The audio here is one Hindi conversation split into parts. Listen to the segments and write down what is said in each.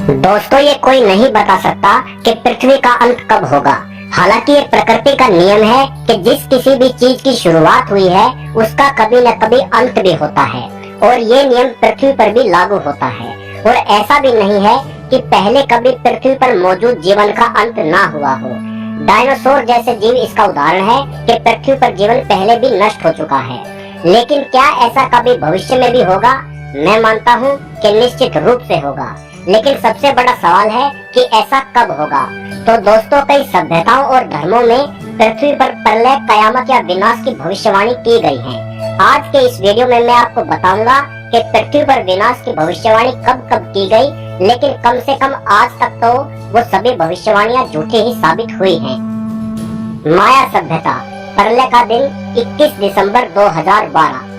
दोस्तों, ये कोई नहीं बता सकता कि पृथ्वी का अंत कब होगा। हालांकि ये प्रकृति का नियम है कि जिस किसी भी चीज की शुरुआत हुई है उसका कभी न कभी अंत भी होता है, और ये नियम पृथ्वी पर भी लागू होता है। और ऐसा भी नहीं है कि पहले कभी पृथ्वी पर मौजूद जीवन का अंत ना हुआ हो। डायनासोर जैसे जीव इसका उदाहरण है कि पृथ्वी पर जीवन पहले भी नष्ट हो चुका है। लेकिन क्या ऐसा कभी भविष्य में भी होगा? मैं मानता हूँ कि निश्चित रूप से होगा, लेकिन सबसे बड़ा सवाल है कि ऐसा कब होगा। तो दोस्तों, कई सभ्यताओं और धर्मों में पृथ्वी पर प्रलय, कयामत या विनाश की भविष्यवाणी की गई है। आज के इस वीडियो में मैं आपको बताऊंगा कि पृथ्वी पर विनाश की भविष्यवाणी कब कब की गई, लेकिन कम से कम आज तक तो वो सभी भविष्यवाणियां झूठी ही साबित हुई हैं। माया सभ्यता, प्रलय का दिन 21 दिसंबर 2012।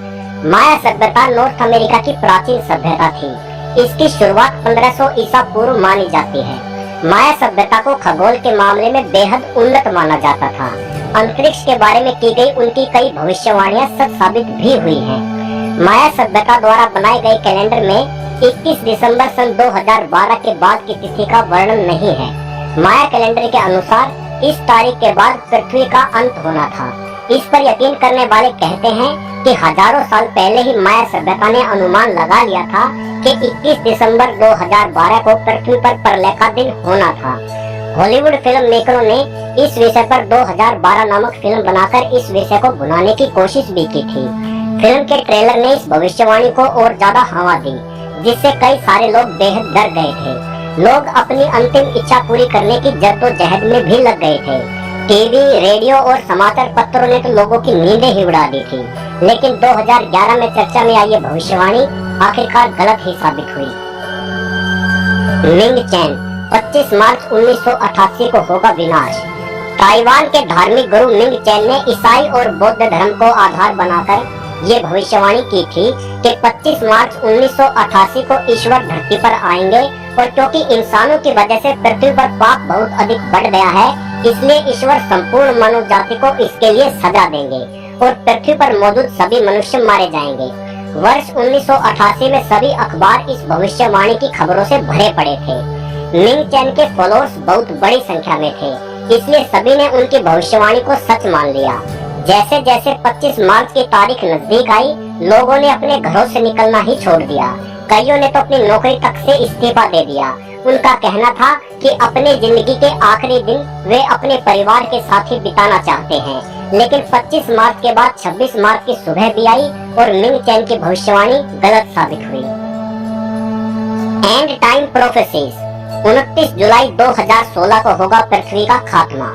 माया सभ्यता नॉर्थ अमेरिका की प्राचीन सभ्यता थी। इसकी शुरुआत 1500 ईसा पूर्व मानी जाती है। माया सभ्यता को खगोल के मामले में बेहद उन्नत माना जाता था। अंतरिक्ष के बारे में की गई उनकी कई भविष्यवाणियां सच साबित भी हुई हैं। माया सभ्यता द्वारा बनाए गए कैलेंडर में 21 दिसंबर सन 2012 के बाद की तिथि का वर्णन नहीं है। माया कैलेंडर के अनुसार इस तारीख के बाद पृथ्वी का अंत होना था। इस पर यकीन करने वाले कहते हैं कि हजारों साल पहले ही माया सभ्यता ने अनुमान लगा लिया था कि 21 दिसंबर 2012 को पृथ्वी पर प्रलय का दिन होना था। हॉलीवुड फिल्म मेकरों ने इस विषय पर 2012 नामक फिल्म बनाकर इस विषय को भुनाने की कोशिश भी की थी। फिल्म के ट्रेलर ने इस भविष्यवाणी को और ज्यादा हवा दी, जिससे कई सारे लोग बेहद डर गए थे। लोग अपनी अंतिम इच्छा पूरी करने की जद्दोजहद में भी लग गए थे। टीवी, रेडियो और समाचार पत्रों ने तो लोगों की नींदें ही उड़ा दी थी। लेकिन 2011 में चर्चा में आई ये भविष्यवाणी आखिरकार गलत ही साबित हुई। मिंग चैन, 25 मार्च 1988 को होगा विनाश। ताइवान के धार्मिक गुरु मिंग चैन ने ईसाई और बौद्ध धर्म को आधार बनाकर ये भविष्यवाणी की थी कि 25 मार्च 1988 को ईश्वर धरती पर आएंगे, और क्योंकि इंसानों की वजह से पृथ्वी पर पाप बहुत अधिक बढ़ गया है, इसलिए ईश्वर संपूर्ण मानव जाति को इसके लिए सजा देंगे और पृथ्वी पर मौजूद सभी मनुष्य मारे जाएंगे। वर्ष 1988 में सभी अखबार इस भविष्यवाणी की खबरों से भरे पड़े थे। मिंग चैन के फॉलोअर्स बहुत बड़ी संख्या में थे, इसलिए सभी ने उनकी भविष्यवाणी को सच मान लिया। जैसे जैसे 25 मार्च की तारीख नजदीक आई, लोगों ने अपने घरों से निकलना ही छोड़ दिया। कईयों ने तो अपनी नौकरी तक से इस्तीफा दे दिया। उनका कहना था कि अपने जिंदगी के आखिरी दिन वे अपने परिवार के साथ ही बिताना चाहते हैं। लेकिन 25 मार्च के बाद 26 मार्च की सुबह भी आई और मिंग चैन की भविष्यवाणी गलत साबित हुई। एंड टाइम प्रोफेसीज, 29 जुलाई 2016 को होगा पृथ्वी का खात्मा।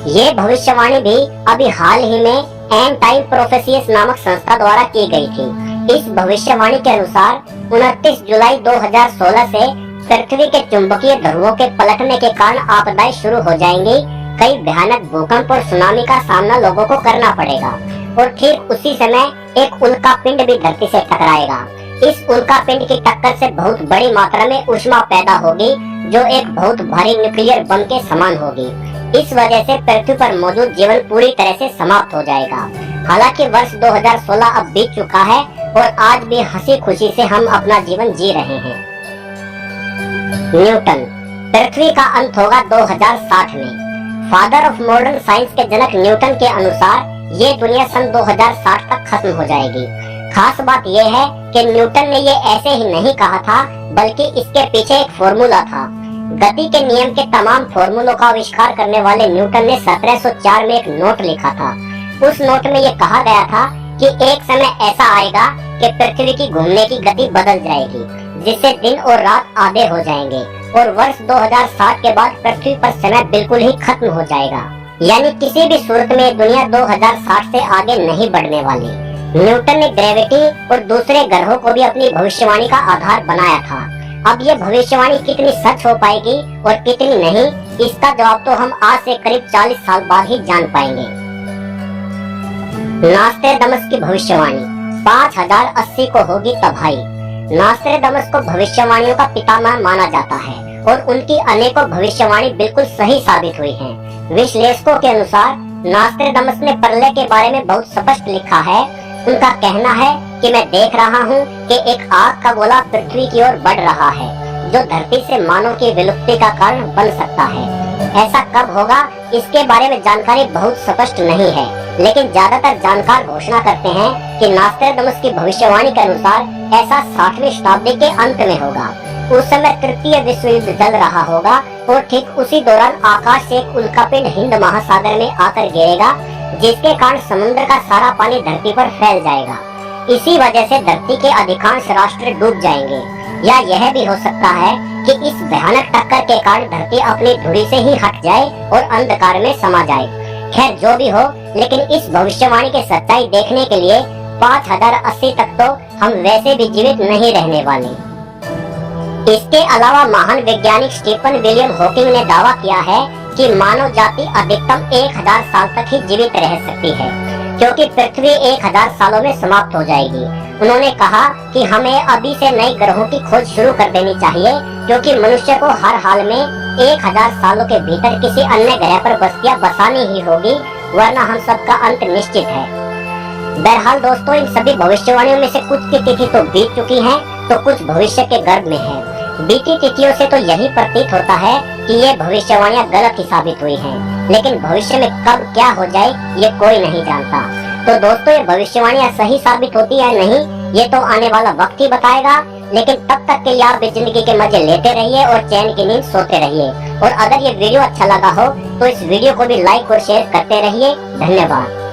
ये भविष्यवाणी भी अभी हाल ही में एंड टाइम प्रोफेसीज नामक संस्था द्वारा की गई थी। इस भविष्यवाणी के अनुसार 29 जुलाई 2016 से पृथ्वी के चुंबकीय ध्रुवों के पलटने के कारण आपदाएं शुरू हो जाएंगी। कई भयानक भूकंप और सुनामी का सामना लोगों को करना पड़ेगा, और ठीक उसी समय एक उल्का पिंड भी धरती से टकराएगा। इस उल्का पिंड की टक्कर से बहुत बड़ी मात्रा में ऊष्मा पैदा होगी, जो एक बहुत भारी न्यूक्लियर बम के समान होगी। इस वजह से पृथ्वी पर मौजूद जीवन पूरी तरह से समाप्त हो जाएगा। हालांकि वर्ष 2016 अब बीत चुका है और आज भी हंसी खुशी से हम अपना जीवन जी रहे हैं। न्यूटन, पृथ्वी का अंत होगा 2060 में। फादर ऑफ मॉडर्न साइंस के जनक न्यूटन के अनुसार ये दुनिया सन 2060 तक खत्म हो जाएगी। खास बात यह है कि न्यूटन ने ये ऐसे ही नहीं कहा था, बल्कि इसके पीछे एक फॉर्मूला था। गति के नियम के तमाम फॉर्मूलों का आविष्कार करने वाले न्यूटन ने 1704 में एक नोट लिखा था। उस नोट में ये कहा गया था कि एक समय ऐसा आएगा कि पृथ्वी की घूमने की गति बदल जाएगी, जिससे दिन और रात आधे हो जाएंगे, और वर्ष 2060 के बाद पृथ्वी पर समय बिल्कुल ही खत्म हो जाएगा। यानी किसी भी सूरत में दुनिया 2060 से आगे नहीं बढ़ने वाली। न्यूटन ने ग्रेविटी और दूसरे ग्रहों को भी अपनी भविष्यवाणी का आधार बनाया था। अब ये भविष्यवाणी कितनी सच हो पाएगी और कितनी नहीं, इसका जवाब तो हम आज से करीब 40 साल बाद ही जान पाएंगे। नास्ट्रेडमस की भविष्यवाणी, 5080 को होगी तबाही। नास्ट्रेडमस को भविष्यवाणियों का पितामह माना जाता है और उनकी अनेकों भविष्यवाणी बिल्कुल सही साबित हुई हैं। विश्लेषकों के अनुसार नास्ट्रेडमस ने प्रलय के बारे में बहुत स्पष्ट लिखा है। उनका कहना है कि मैं देख रहा हूँ कि एक आग का गोला पृथ्वी की ओर बढ़ रहा है, जो धरती से मानव की विलुप्ति का कारण बन सकता है। ऐसा कब होगा इसके बारे में जानकारी बहुत स्पष्ट नहीं है, लेकिन ज्यादातर जानकार घोषणा करते हैं कि नास्ट्राडामस की भविष्यवाणी के अनुसार ऐसा 60वीं शताब्दी के अंत में होगा। उस समय तृतीय विश्व युद्ध चल रहा होगा और ठीक उसी दौरान आकाश से एक उल्कापिंड हिंद महासागर में आकर गिरेगा, जिसके कारण समुद्र का सारा पानी धरती पर फैल जाएगा। इसी वजह से धरती के अधिकांश राष्ट्र डूब जाएंगे, या यह भी हो सकता है कि इस भयानक टक्कर के कारण धरती अपनी धुरी से ही हट जाए और अंधकार में समा जाए। खैर जो भी हो, लेकिन इस भविष्यवाणी की सच्चाई देखने के लिए 5080 तक तो हम वैसे भी जीवित नहीं रहने वाले। इसके अलावा महान वैज्ञानिक स्टीफन विलियम हॉकिंग ने दावा किया है कि मानव जाति अधिकतम 1000 साल तक ही जीवित रह सकती है, क्योंकि पृथ्वी 1000 सालों में समाप्त हो जाएगी। उन्होंने कहा कि हमें अभी से नए ग्रहों की खोज शुरू कर देनी चाहिए, क्योंकि मनुष्य को हर हाल में 1000 सालों के भीतर किसी अन्य ग्रह पर बस्तियां बसानी ही होगी, वरना हम सबका अंत निश्चित है। बहरहाल दोस्तों, इन सभी भविष्यवाणियों में से कुछ की तिथि तो बीत चुकी है, तो कुछ भविष्य के गर्भ में है। बीती तिथियों से तो यही प्रतीत होता है कि ये भविष्यवाणियां गलत ही साबित हुई हैं, लेकिन भविष्य में कब क्या हो जाए ये कोई नहीं जानता। तो दोस्तों, ये भविष्यवाणियां सही साबित होती है नहीं, ये तो आने वाला वक्त ही बताएगा। लेकिन तब तक के लिए आप भी जिंदगी के मजे लेते रहिए और चैन की नींद सोते रहिए। और अगर ये वीडियो अच्छा लगा हो तो इस वीडियो को भी लाइक और शेयर करते रहिए। धन्यवाद।